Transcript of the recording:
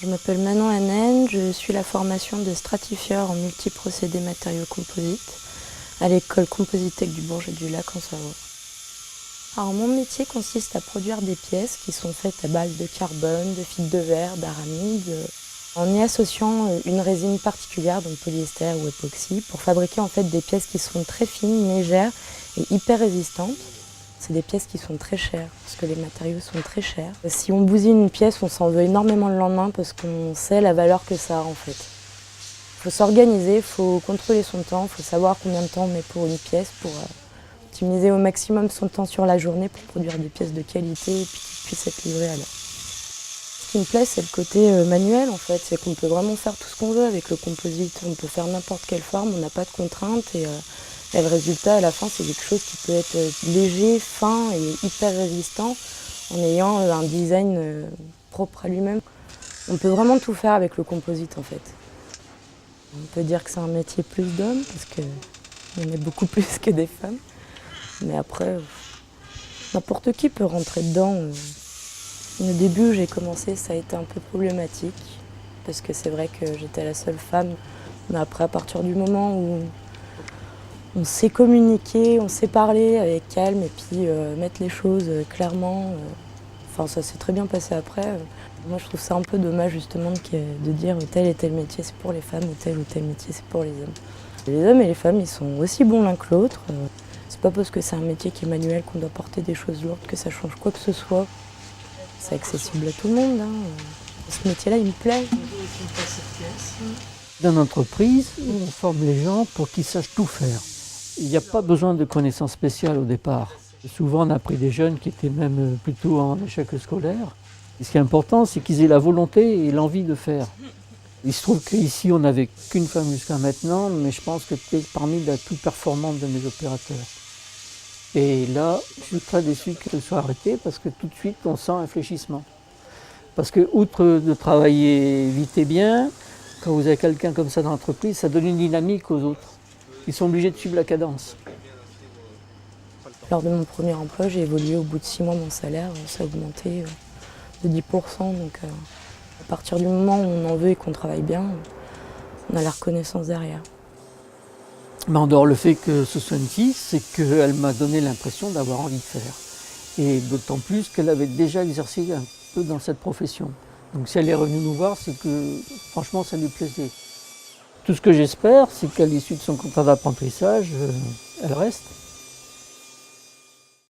Je m'appelle Manon Hanen, je suis la formation de stratifieur en multiprocédés matériaux composites à l'école Compositech du Bourget du Lac en Savoie. Alors mon métier consiste à produire des pièces qui sont faites à base de carbone, de fibres de verre, d'aramide, en y associant une résine particulière, donc polyester ou époxy, pour fabriquer en fait des pièces qui sont très fines, légères et hyper résistantes. C'est des pièces qui sont très chères, parce que les matériaux sont très chers. Si on bousille une pièce, on s'en veut énormément le lendemain parce qu'on sait la valeur que ça a en fait. Il faut s'organiser, il faut contrôler son temps, il faut savoir combien de temps on met pour une pièce pour optimiser au maximum son temps sur la journée pour produire des pièces de qualité et puis qui puissent être livrées à l'heure. Ce qui me plaît, c'est le côté manuel en fait, c'est qu'on peut vraiment faire tout ce qu'on veut avec le composite. On peut faire n'importe quelle forme, on n'a pas de contraintes et le résultat à la fin, c'est quelque chose qui peut être léger, fin et hyper résistant en ayant un design propre à lui-même. On peut vraiment tout faire avec le composite en fait. On peut dire que c'est un métier plus d'hommes parce qu'on est beaucoup plus que des femmes. Mais après, n'importe qui peut rentrer dedans. Au début, j'ai commencé, ça a été un peu problématique parce que c'est vrai que j'étais la seule femme. Mais après, à partir du moment où on sait communiquer, on sait parler avec calme et puis mettre les choses clairement, enfin ça s'est très bien passé après. Moi, je trouve ça un peu dommage justement de dire tel et tel métier c'est pour les femmes ou tel métier c'est pour les hommes. Les hommes et les femmes, ils sont aussi bons l'un que l'autre. C'est pas parce que c'est un métier qui est manuel qu'on doit porter des choses lourdes que ça change quoi que ce soit. C'est accessible à tout le monde. Ce métier-là, il me plaît. Dans l'entreprise, on forme les gens pour qu'ils sachent tout faire. Il n'y a pas besoin de connaissances spéciales au départ. Souvent, on a pris des jeunes qui étaient même plutôt en échec scolaire. Et ce qui est important, c'est qu'ils aient la volonté et l'envie de faire. Il se trouve qu'ici, on n'avait qu'une femme jusqu'à maintenant, mais je pense que tu es parmi les plus performantes de mes opérateurs. Et là, je suis très déçu qu'elle soit arrêtée parce que tout de suite, on sent un fléchissement. Parce que, outre de travailler vite et bien, quand vous avez quelqu'un comme ça dans l'entreprise, ça donne une dynamique aux autres. Ils sont obligés de suivre la cadence. Lors de mon premier emploi, j'ai évolué au bout de 6 mois, mon salaire, ça a augmenté de 10%. Donc à partir du moment où on en veut et qu'on travaille bien, on a la reconnaissance derrière. Mais en dehors le fait que ce soit une fille, c'est qu'elle m'a donné l'impression d'avoir envie de faire. Et d'autant plus qu'elle avait déjà exercé un peu dans cette profession. Donc si elle est revenue nous voir, c'est que franchement ça lui plaisait. Tout ce que j'espère, c'est qu'à l'issue de son contrat d'apprentissage, elle reste.